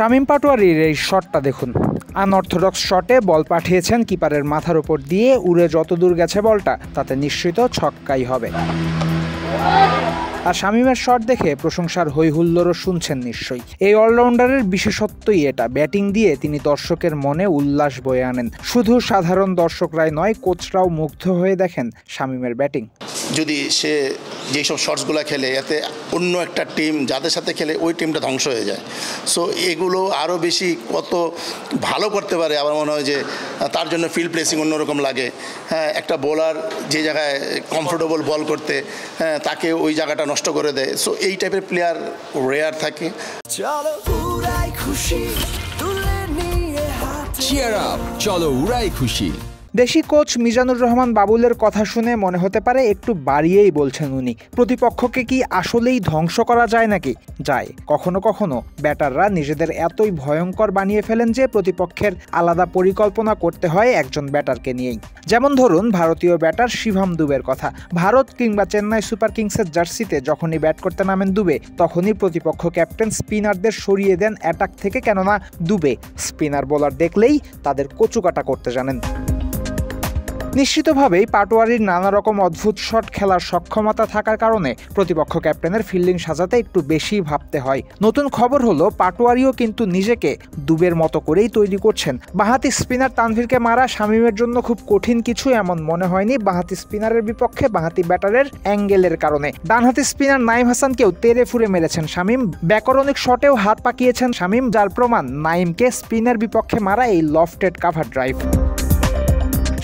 শামীম পাটোয়ারির এই শটটা দেখুন। আনঅর্থোডক্স শটে বল পাঠিয়েছেন কিপারের মাথার উপর দিয়ে, উড়ে যতদূর গেছে বলটা তাতে নিশ্চিত ছক্কাই হবে। আর শামীমের শট দেখে প্রশংসার হৈহুল্লোড়ও শুনছেন নিশ্চয়ই। এই অলরাউন্ডারের বিশেষত্বই এটা, ব্যাটিং দিয়ে তিনি দর্শকের মনে উল্লাস বয়ে আনেন। শুধু সাধারণ দর্শকরাই নয়, কোচরাও মুগ্ধ হয়ে দেখেন শামীমের ব্যাটিং। যদি সে যেসব শটসগুলো খেলে এতে অন্য একটা টিম যাদের সাথে খেলে ওই টিমটা ধ্বংস হয়ে যায়। সো এগুলো আরও বেশি কত ভালো করতে পারে। আমার মনে হয় যে তার জন্য ফিল্ড প্লেসিং অন্যরকম লাগে। হ্যাঁ, একটা বোলার যে জায়গায় কমফোর্টেবল বল করতে, হ্যাঁ, তাকে ওই জায়গাটা নষ্ট করে দেয়। সো এই টাইপের প্লেয়ার রেয়ার থাকে। চলো উড়াই খুশি। দেশি কোচ মিজানুর রহমান বাবুলের কথা শুনে মনে হতে পারে একটু বাড়িয়েই বলছেন উনি। প্রতিপক্ষকে কি আসলেই ধ্বংস করা যায় নাকি? যায়। কখনো কখনো ব্যাটাররা নিজেদের এতই ভয়ঙ্কর বানিয়ে ফেলেন যে প্রতিপক্ষের আলাদা পরিকল্পনা করতে হয় একজন ব্যাটারকে নিয়েই। যেমন ধরুন ভারতীয় ব্যাটার শিভাম দুবের কথা। ভারত কিংবা চেন্নাই সুপার কিংসের জার্সিতে যখনই ব্যাট করতে নামেন দুবে, তখনই প্রতিপক্ষ ক্যাপ্টেন স্পিনারদের সরিয়ে দেন অ্যাটাক থেকে, কেননা দুবে স্পিনার বোলার দেখলেই তাদের কচুকাটা করতে জানেন। নিশ্চিতভাবেই পাটোয়ারির নানা রকম অদ্ভুত শট খেলার সক্ষমতা থাকার কারণে প্রতিপক্ষ ক্যাপ্টেনের ফিল্ডিং সাজাতে একটু বেশি ভাবতে হয়। নতুন খবর হলো পাটোয়ারিও কিন্তু নিজেকে দুবের মতো করেই তৈরি করছেন। বাঁহাতি স্পিনার তানভীরকে মারা শামীমের জন্য খুব কঠিন কিছু এমন মনে হয়নি বাঁহাতি স্পিনারের বিপক্ষে বাঁহাতি ব্যাটারের অ্যাঙ্গেলের কারণে। ডানহাতি স্পিনার নাইম হাসানকেও তেড়ে ফুরে মেরেছেন শামীম। ব্যাকরণিক শটেও হাত পাকিয়েছেন শামীম, যার প্রমাণ নাইমকে স্পিনের বিপক্ষে মারা এই লফটেড কাভার ড্রাইভ।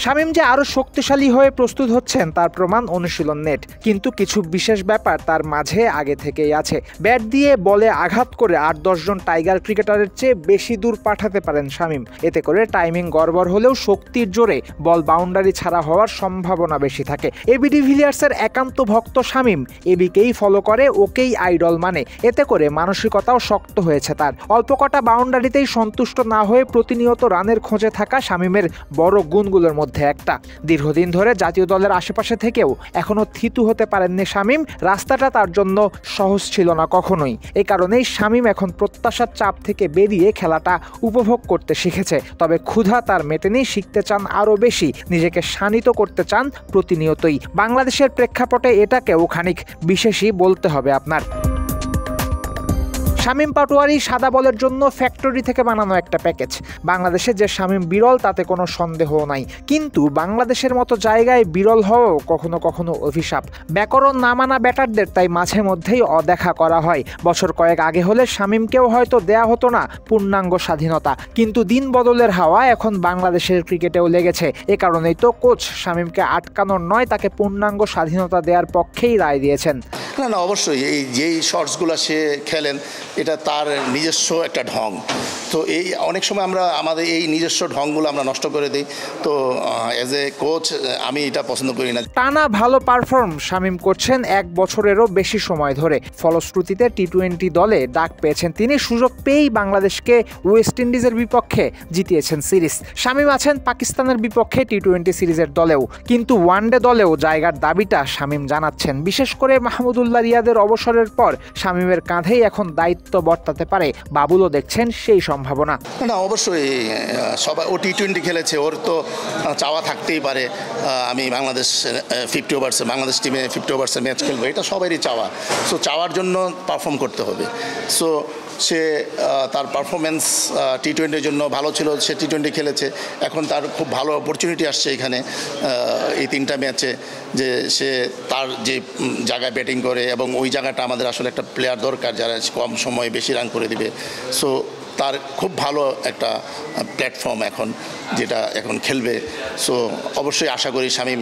শামীম যে আরও শক্তিশালী হয়ে প্রস্তুত হচ্ছেন তার প্রমাণ অনুশীলন নেট। কিন্তু কিছু বিশেষ ব্যাপার তার মাঝে আগে থেকেই আছে। ব্যাট দিয়ে বলে আঘাত করে ৮-১০ জন টাইগার ক্রিকেটারের চেয়ে বেশি দূর পাঠাতে পারেন শামীম। এতে করে টাইমিং গড়বড় হলেও শক্তির জোরে বল বাউন্ডারি ছাড়া হওয়ার সম্ভাবনা বেশি থাকে। এবি ডিভিলিয়ার্সের একান্ত ভক্ত শামীম এবিকেই ফলো করে, ওকেই আইডল মানে। এতে করে মানসিকতাও শক্ত হয়েছে তার। অল্প কটা বাউন্ডারিতেই সন্তুষ্ট না হয়ে প্রতিনিয়ত রানের খোঁজে থাকা শামীমের বড় গুণগুলোর মধ্যে একটা। দীর্ঘদিন ধরে জাতীয় দলের আশেপাশে থেকেও এখনো থিতু হতে পারেননি শামীম। রাস্তাটা তার জন্য সহজ ছিল না কখনোই। এই কারণেই শামীম এখন প্রত্যাশার চাপ থেকে বেরিয়ে খেলাটা উপভোগ করতে শিখেছে। তবে ক্ষুধা তার মেটেনি, শিখতে চান আরও বেশি, নিজেকে শানিত করতে চান প্রতিনিয়তই। বাংলাদেশের প্রেক্ষাপটে এটাকেও খানিক বিশেষই বলতে হবে আপনার। শামীম পাটোয়ারি সাদা বলের জন্য ফ্যাক্টরি থেকে বানানো একটা প্যাকেজ। বাংলাদেশে যে শামীম বিরল তাতে কোনো সন্দেহ নাই, কিন্তু বাংলাদেশের মতো জায়গায় বিরল হওয়াও কখনো কখনো অভিশাপ। ব্যাকরণ না মানা ব্যাটারদের তাই মাঝে মধ্যেই অদেখা করা হয়। বছর কয়েক আগে হলে শামীমকেও হয়তো দেয়া হতো না পূর্ণাঙ্গ স্বাধীনতা, কিন্তু দিন বদলের হাওয়া এখন বাংলাদেশের ক্রিকেটেও লেগেছে। এ কারণেই তো কোচ শামীমকে আটকানোর নয়, তাকে পূর্ণাঙ্গ স্বাধীনতা দেওয়ার পক্ষেই রায় দিয়েছেন। না, অবশ্যই এই যেই শটসগুলো সে খেলেন এটা তার নিজস্ব একটা ঢং। তো এই অনেক সময় আমরা আমাদের এই নিজস্ব ঢংগুলো আমরা নষ্ট করে দিই। তো অ্যাজ এ কোচ আমি এটা পছন্দ করি না। টানা ভালো পারফর্ম শামীম করছেন 1 বছরেরও বেশি সময় ধরে। ফলশ্রুতিতে টি-20 দলে ডাক পেয়েছেন তিনি। সুযোগ পেয়েই বাংলাদেশকে ওয়েস্ট ইন্ডিজের বিপক্ষে জিতিয়েছেন সিরিজ। শামীম আছেন পাকিস্তানের বিপক্ষে টি-20 সিরিজের দলেও, কিন্তু ওয়ানডে দলেও জায়গার দাবিটা শামীম জানাচ্ছেন। বিশেষ করে মাহমুদুল্লাহ রিয়াদের অবসরের পর শামীমের কাঁধেই এখন দায়িত্ব বর্তাতে পারে। বাবুলও দেখছেন সেই সম্ভাবনা। না, অবশ্যই সবাই ও টি-20 খেলেছে, ওর তো চাওয়া থাকতেই পারে আমি বাংলাদেশ 50 ওভার্সে বাংলাদেশ টিমে 50 ওভার্সের ম্যাচ খেলবো, এটা সবারই চাওয়া। সো চাওয়ার জন্য পারফর্ম করতে হবে। সো সে তার পারফরমেন্স টি-20-র জন্য ভালো ছিল, সে টি-20 খেলেছে। এখন তার খুব ভালো অপরচুনিটি আসছে এখানে এই 3টা ম্যাচে, যে সে তার যে জায়গায় ব্যাটিং করে এবং ওই জায়গাটা আমাদের আসলে একটা প্লেয়ার দরকার যারা কম সময়ে বেশি রান করে দিবে। সো তার খুব ভালো একটা প্ল্যাটফর্ম এখন, যেটা এখন খেলবে। সো অবশ্যই আশা করি শামীম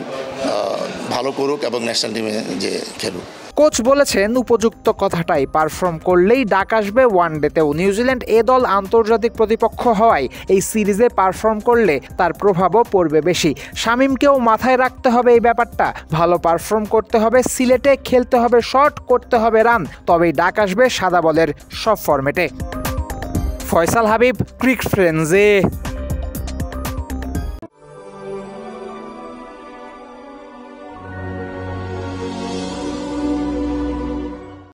ভালো করুক এবং ন্যাশনাল টিমে যে খেলুক। কোচ বলেছেন উপযুক্ত কথাটাই, পারফর্ম করলেই ডাক আসবে ওয়ানডেতেও। নিউজিল্যান্ড এ দল আন্তর্জাতিক প্রতিপক্ষ হওয়ায় এই সিরিজে পারফর্ম করলে তার প্রভাবও পড়বে বেশি। শামীমকেও মাথায় রাখতে হবে এই ব্যাপারটা। ভালো পারফর্ম করতে হবে সিলেটে, খেলতে হবে শট, করতে হবে রান, তবেই ডাক আসবে সাদা বলের সব ফরম্যাটে। ফয়সাল হাবিব, ক্রিক ফ্রেন্ডসে।